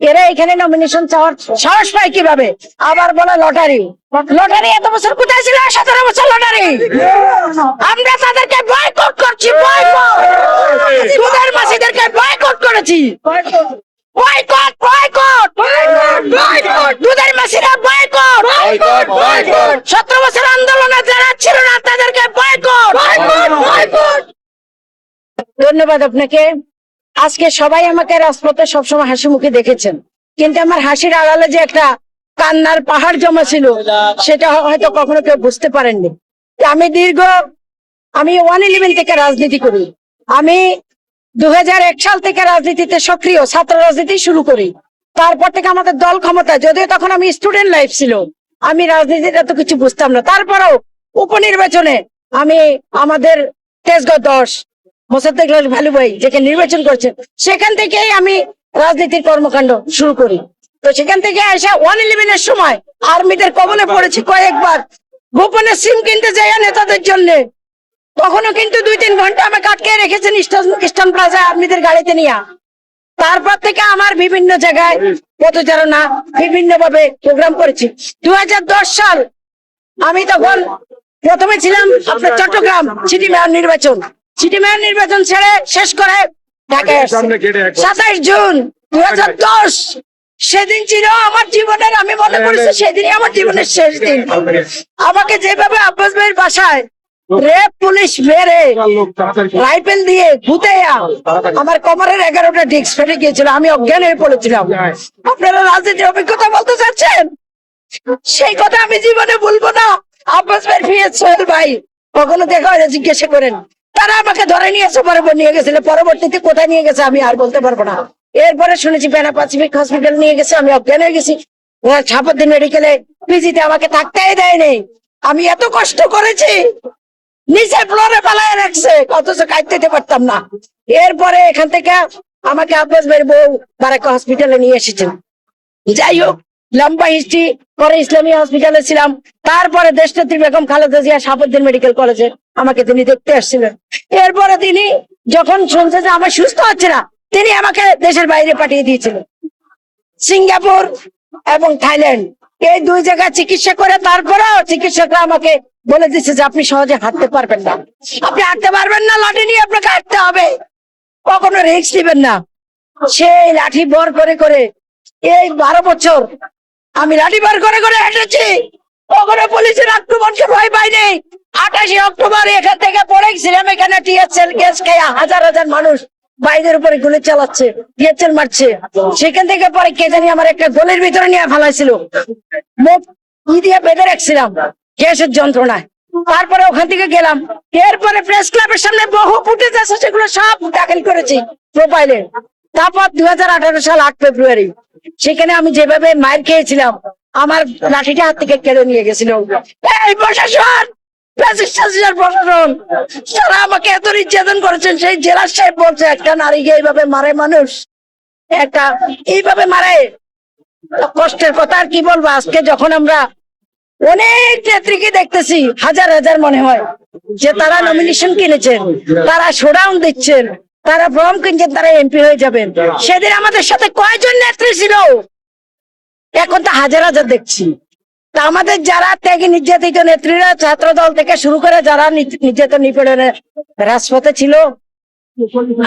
এরা এখানে নমিনেশন চাওয়ার সাহস পায় কিভাবে? আবার বলে লটারি। লটারি এত বছর কোথায় ছিল? 17 বছর লটারি। আমরা তাদেরকে বয়কট করছি, বয়কট। দুধের মাসিদেরকে বয়কট করেছি, বয়কট, বয়কট, বয়কট। দুধের মাসিরা বয়কট, বয়কট, বয়কট। 17 বছর আন্দোলনে যারা ছিল না তাদেরকে বয়কট, বয়কট, বয়কট। ধন্যবাদ আপনাকে। আজকে সবাই আমাকে রাজপথে সবসময় হাসি মুখে দেখেছেন, কিন্তু আমার হাসির আড়ালে যে একটা কান্নার পাহাড় জমা ছিল সেটা হয়তো কখনো কেউ বুঝতে পারেননি। আমি 111 থেকে রাজনীতি করি। আমি 2001 সাল থেকে রাজনীতিতে সক্রিয়, ছাত্র রাজনীতি শুরু করি। তারপর থেকে আমাদের দল ক্ষমতা, যদিও তখন আমি স্টুডেন্ট লাইফ ছিল, আমি রাজনীতিটা তো কিছু বুঝতাম না। তারপরেও উপনির্বাচনে আমি আমাদের তেজগাঁও 10 মোসাদ্দেক ভালু ভাই যেখানে নির্বাচন করছেন, সেখান থেকেই আমি রাজনীতির কর্মকাণ্ড শুরু করি। তো সেখান থেকে এসে 111 এর সময় আর্মিদের কবলে পড়েছি কয়েকবার। গোপনে সিম কিনতে যাই নেতাদের জন্য, তখনও কিন্তু 2-3 ঘন্টা আমাকে আটকে রেখেছেন ইস্টার্ন প্লাজা আর্মিদের গাড়িতে নিয়ে। তারপর থেকে আমার বিভিন্ন জায়গায় পদচারণা, বিভিন্ন ভাবে প্রোগ্রাম করেছি। 2010 সাল আমি তখন প্রথমে ছিলাম আপনার চট্টগ্রাম সিটি মেয়র নির্বাচন। সিটি মেয়র নির্বাচন ছেড়ে শেষ করে ঢাকায় আসছি 27 জুন 2010। সেদিন ছিল আমার জীবনের, আমি মনে করেছি সেদিনই আমার জীবনের শেষ দিন। আমাকে যেভাবে আব্বাস ভাইয়ের বাসায় রেপ পুলিশ মেরে রাইফেল দিয়ে গুঁতে আমার কোমরের 11টা ডিস্ক ফেটে গিয়েছিল, আমি অজ্ঞান হয়ে পড়েছিলাম। আপনারা রাজনীতির অভিজ্ঞতা বলতে চাচ্ছেন, সেই কথা আমি জীবনে বলবো না। আব্বাস ভাই, ফিয়াজ সোহেল ভাই কখনো দেখা হলে জিজ্ঞাসা করেন, তারা আমাকে ধরে নিয়েছে, বরাবর নিয়ে গেছিল। পরবর্তীতে কোথায় নিয়ে গেছে আমি আর বলতে পারবো না। এরপরে শুনেছি বেনা প্যাসিফিক হসপিটাল নিয়ে গেছে, আমি অজ্ঞান হয়ে গেছি। 56 মেডিকেলে পিজিতে আমাকে থাকতেই দেয়নি। আমি এত কষ্ট করেছি, নিচে ফ্লোরে পালায় রাখছে, অথচ কাটতে পারতাম না। এরপরে এখান থেকে আমাকে আব্বাস ভাইয়ের বউ বারাকা হসপিটালে নিয়ে এসেছেন। যাই হোক, লম্বা হিস্ট্রি। পরে ইসলামী হসপিটালে ছিলাম। তারপরে দেশনেত্রী বেগম খালেদা জিয়া শাহাবুদ্দিন মেডিকেল কলেজে আমাকে তিনি দেখতে আসছিলেন। এরপরে তিনি যখন শুনছে যে আমার সুস্থ হচ্ছে না, তিনি আমাকে দেশের বাইরে পাঠিয়ে দিয়েছিলেন, সিঙ্গাপুর এবং থাইল্যান্ড। এই 2 জায়গায় চিকিৎসা করে তারপরেও চিকিৎসকরা আমাকে বলে দিচ্ছে যে আপনি সহজে হাঁটতে পারবেন না, আপনি হাঁটতে পারবেন না, লাঠি নিয়ে আপনাকে হাঁটতে হবে, কখনো রিস্ক দিবেন না। সেই লাঠি ভর করে করে এই 12 বছর আমি লাঠি বার করে করে হেঁটেছি, কখনো পুলিশের আক্রমণকে ভয় পাইনি। 28 অক্টোবর এখান থেকে পড়েছিলাম, এখানে টিএসএল গ্যাস খেয়ে হাজার হাজার মানুষ বাইরের উপরে গুলি চালাচ্ছে, টিএসএল মারছে। সেখান থেকে পরে কে জানি আমার একটা গোলের ভিতরে নিয়ে ফেলাইছিল, মুখ দিয়ে বেঁধে রাখছিলাম গ্যাসের যন্ত্রণায়। তারপরে ওখান থেকে গেলাম। এরপরে প্রেস ক্লাবের সামনে বহু ফুটেজ আছে, সেগুলো সব দাখিল করেছি প্রোফাইলে। তারপর 2018 সাল 8 ফেব্রুয়ারি সেখানে আমি যেভাবে মায়ের খেয়েছিলাম, আমার লাঠিটা হাত থেকে কেড়ে নিয়ে গেছিল এই প্রশাসন, প্রশাসন তারা আমাকে এত নির্যাতন করেছেন। সেই জেলার সাহেব বলছে একটা নারীকে এইভাবে মারে মানুষ, একটা এইভাবে মারে, কষ্টের কথা আর কি বলবো। আজকে যখন আমরা অনেক নেত্রীকে দেখতেছি, হাজার হাজার মনে হয় যে তারা নমিনেশন কিনেছেন, তারা শোডাউন দিচ্ছেন, তারা ফর্ম কিনছেন, তারা এমপি হয়ে যাবেন। সেদিন আমাদের সাথে কয়জন নেত্রী ছিল? এখন তো হাজার হাজার দেখছি। তা আমাদের যারা ত্যাগী নির্যাতিত নেত্রীরা, ছাত্র দল থেকে শুরু করে যারা নির্যাতন নিপীড়নে রাজপথে ছিল,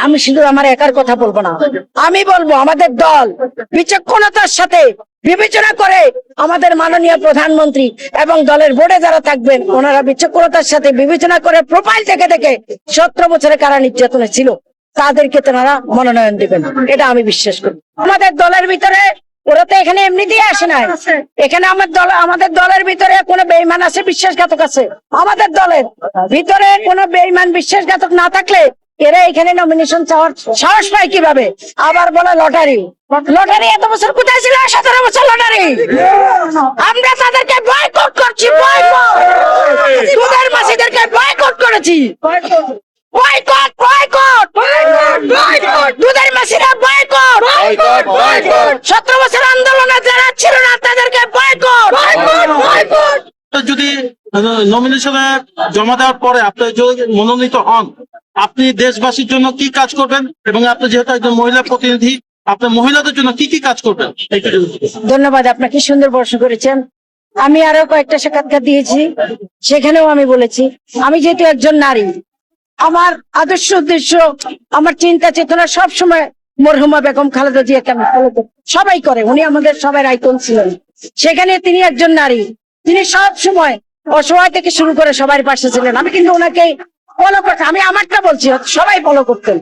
আমি শুধু আমার একার কথা বলবো না, আমি বলবো আমাদের দল বিচক্ষণতার সাথে বিবেচনা করে আমাদের মাননীয় প্রধানমন্ত্রী এবং দলের বোর্ডে যারা থাকবেন, ওনারা বিচক্ষণতার সাথে বিবেচনা করে প্রোফাইল থেকে দেখে 17 বছরে কারা নির্যাতনে ছিল তাদেরকে তেনারা মনোনয়ন দেবেন, এটা আমি বিশ্বাস করি। আমাদের দলের ভিতরে, ওরা তো এখানে এমনিতেই আসে না, এখানে আমাদের দলের ভিতরে কোনো বেঈমান আছে, বিশ্বাসঘাতক আছে। আমাদের দলের ভিতরে কোনো বেঈমান বিশ্বাসঘাতক না থাকলে এরা এখানে নমিনেশন চাওয়ার সাহস পায় কিভাবে? আবার বলে লটারি। লটারি এত বছর কোথায় ছিল? 17 বছর লটারি। আমরা তাদেরকে বয়কট করছি, বয়কট। দুধের মাসিদেরকে বয়কট করেছি, বয়কট, বয়কট, বয়কট। দুধের মাসিরা বয়কট, বয়কট, বয়কট। 17 বছর আন্দোলনে যারা ছিল না তাদেরকে বয়কট, বয়কট, বয়কট। যদি নমিনেশনে জমা দেওয়ার পরে আপনি যদি মনোনীত হন, আপনি দেশবাসীর জন্য কি কাজ করবেন? এবং আপনি যেহেতু একজন মহিলা প্রতিনিধি, আপনি মহিলাদের জন্য কি কি কাজ করবেন? ধন্যবাদ, আপনাকে সুন্দর প্রশ্ন করেছেন। আমি আরো কয়েকটা সাক্ষাৎকার দিয়েছি, সেখানেও আমি বলেছি আমি যেহেতু একজন নারী, আমার আদর্শ উদ্দেশ্য, আমার চিন্তা চেতনা সব সময় মরহুমা বেগম খালেদা জিয়াকে আমি ফলো করি। সবাই করে, উনি আমাদের সবাই আইকন ছিলেন। সেখানে তিনি একজন নারী, তিনি সব সময় অসহায় থেকে শুরু করে সবার পাশে ছিলেন। আমি কিন্তু ওনাকে ফলো করতাম, আমি আমারটা বলছি, সবাই ফলো করতেন।